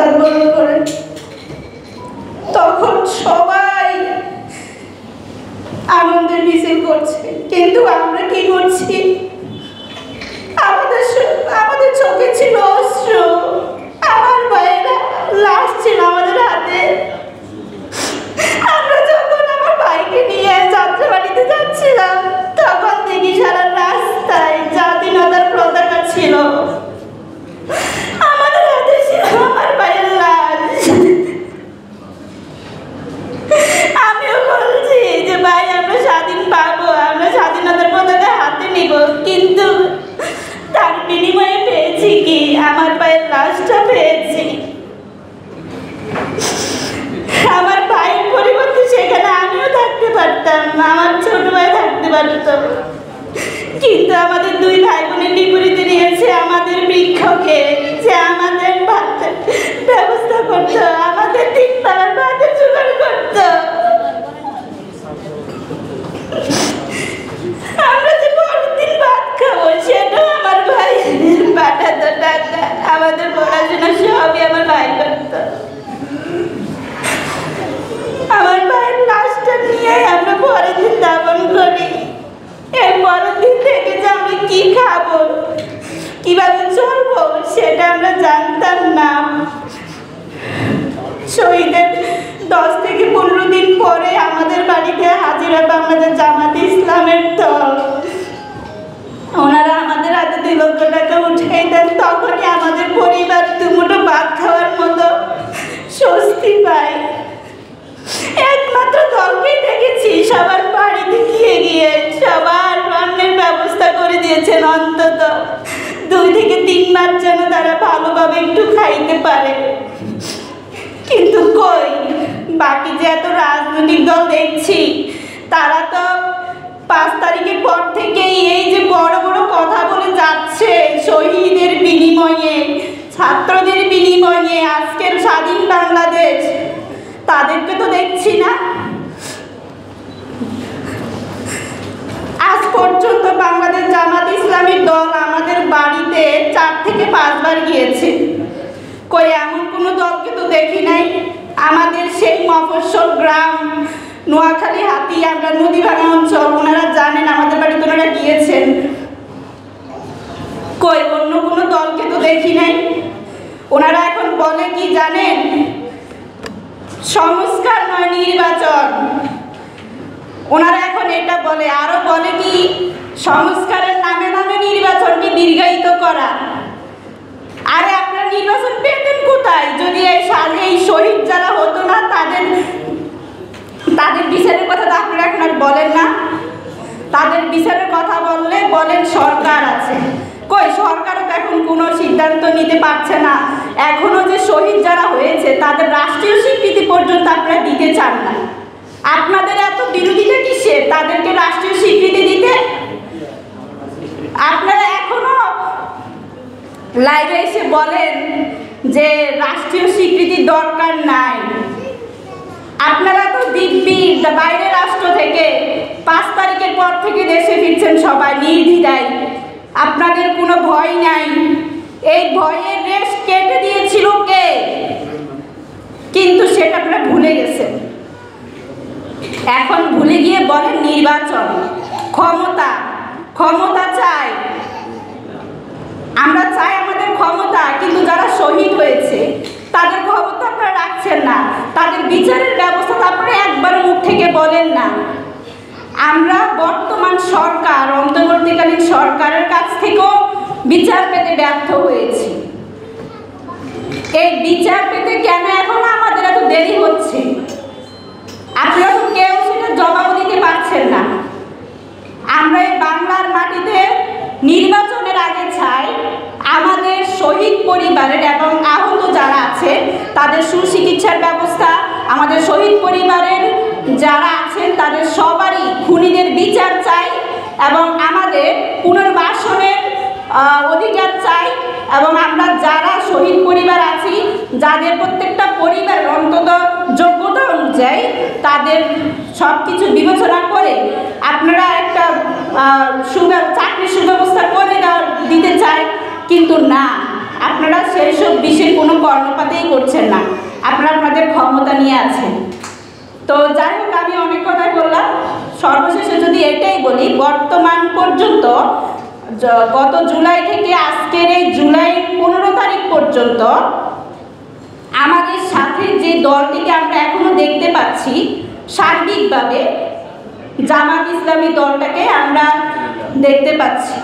আন্দোলন করেন, তখন সবাই আনন্দের মিছিল করছে, কিন্তু আমরা কি করছি? আমাদের চোখে ছিল অশ্রু, আমার ভাইয়েরা লাশ ছিল আমাদের হাতে। আমরা যখন আমার ভাইকে নিয়ে যাত্রাবাড়িতে যাচ্ছিলাম, তখন দেখি সারা রাস্তায় জাতীয়তার পতাকা ছিল, আমাদের হাতে ছিল আমার ভাইয়ের লাশ। আমিও বলছি যে ভাই, আমরা স্বাধীন পাবো, আমরা স্বাধীনতার পতাকা হাতে নিব, কিন্তু তার বিনিময়ে পেয়েছি কি? আমার ভাইয়ের লাশটা পেয়েছি। আমার ভাইয়ের পরিবর্তে সেখানে আমিও থাকতে পারতাম, আমার ছোট ভাই থাকতে পারত, কিন্তু আমাদের দুই ভাই বোনের বিপরীতে নিয়েছে আমাদের বৃক্ষকে, যে আমাদের ভাতের ব্যবস্থা করত, আমাদের 3 বেলার ভাতের জোগাড় করত। আমরা যে পরের দিন ভাত খাবো সেটাও আমার ভাই পাঠাতো টাকা, আমাদের পড়াশোনা সবই আমার ভাই করত। আমার ভাইয়ের লাশটা নিয়ে আমরা পরের দিন দাফন করি। এর পরের দিন থেকে যে আমরা কি খাবো, কিভাবে চলবো, সেটা আমরা জানতাম না। শহীদের 10 থেকে 15 দিন পরে আমাদের বাড়িতে হাজির হয় বাংলাদেশ জামাতে ইসলামের দল। ওনারা আমাদের হাতে 2 লক্ষ টাকা উঠিয়ে দেন, তখনই আমাদের পরিবার দুমুঠো ভাত খাওয়ার মতো স্বস্তি পায়। একমাত্র দলকেই দেখেছি সবার বাড়িতে গিয়ে সবার রান্নার ব্যবস্থা করে দিয়েছেন, অন্তত 2 থেকে 3 মাস যেন তারা ভালোভাবে একটু খাইতে পারে। কিন্তু কই, বাকি যে এত রাজনৈতিক দল দেখছি, তারা তো 5 তারিখের পর থেকেই এই যে বড় বড় কথা বলে যাচ্ছে, শহীদের বিনিময়ে, ছাত্রদের বিনিময়ে আজকের স্বাধীন বাংলাদেশ, তাদেরকে তো দেখছি না। আজ পর্যন্ত বাংলাদেশ জামাত ইসলামীর দল আমাদের বাড়িতে 4 থেকে 5 বার গিয়েছে, কই এমন কোনো দলকে তো দেখি নাই। আমাদের সেই মফস্বল গ্রাম নোয়াখালী হাতিয়া, আমরা নদীভাঙা অঞ্চল, ওনারা জানেন, আমাদের বাড়িতে ওনারা গিয়েছেন, কই অন্য কোনো দলকে তো দেখি নাই। ওনারা এখন বলে কি জানেন? সংস্কার নয়, নির্বাচন। ওনারা এখন এটা বলে, আরো বলে কি সংস্কারের নামে নামে নির্বাচনকে দীর্ঘায়িত করা। আরে আপনারা নির্বাচন পেতেন কোথায় যদি এই শহীদ যারা হতো না, তাদের বিচারের কথা তো আপনারা এখন আর বলেন না। তাদের বিচারের কথা বললে বলেন সরকার আছে, কই সরকারও তো এখন কোনো সিদ্ধান্ত নিতে পারছে না। এখনো যে শহীদ যারা হয়েছে তাদের রাষ্ট্রীয় স্বীকৃতি পর্যন্ত আপনারা দিতে চান না। আপনাদের এত বিরোধিতা কিসে তাদেরকে রাষ্ট্রীয় স্বীকৃতি দিতে? আপনারা এখনো লাইভে এসে বলেন যে রাষ্ট্রীয় স্বীকৃতির দরকার নাই। আপনারা তো দিব্যি বাইরের রাষ্ট্র থেকে 5 তারিখের পর থেকে দেশে ফিরছেন সবাই নির্দ্বিধায়, আপনাদের কোনো ভয় নাই। এই ভয়ের রেশ কেটে দিয়েছিল কে? কিন্তু সেটা আপনারা ভুলে গেছেন। এখন ভুলে গিয়ে বলেন নির্বাচন, ক্ষমতা চাই। আমরা চাই আমাদের ক্ষমতা, কিন্তু যারা শহীদ হয়েছে তাদের ক্ষমতা আপনারা রাখছেন না, তাদের বিচারের ব্যবস্থা আপনারা একবার মুখ থেকে বলেন না। আমরা বর্তমান সরকার, অন্তর্বর্তীকালীন সরকারের কাছ থেকেও বিচার পেতে ব্যর্থ হয়েছি। এই বিচার পেতে কেন এখন আমাদের এত দেরি হচ্ছে? আপনারা তো কেউ সেটা জবাব দিতে পারছেন না। আমরা এই বাংলার মাটিতে নির্বাচনের আগে চাই আমাদের শহীদ পরিবারের এবং আহত যারা আছে তাদের সুচিকিৎসার ব্যবস্থা, আমাদের শহীদ পরিবারের যারা আছেন তাদের সবারই খুনিদের বিচার চাই, এবং আমাদের পুনর্বাসনের অধিকার চাই। এবং আমরা যারা শহীদ পরিবার আছি, যাদের প্রত্যেকটা পরিবার অন্তত যোগ্যতা অনুযায়ী তাদের সব কিছু বিবেচনা করে আপনারা একটা চাকরির সুব্যবস্থা করে দিতে চাই, কিন্তু না, আপনারা সেই সব বিষয়ে কোনো কর্ণপাতই করছেন না, আপনারা আপনাদের ক্ষমতা নিয়ে আছেন। তো যাই হোক, আমি অনেক কথাই বললাম। সর্বশেষে যদি এটাই বলি, বর্তমান পর্যন্ত গত জুলাই থেকে আজকের এই জুলাই 15 তারিখ পর্যন্ত আমাদের সাথে যে দলটিকে আমরা এখনো দেখতে পাচ্ছি, সার্বিকভাবে জামাত ইসলামী দলটাকে আমরা দেখতে পাচ্ছি।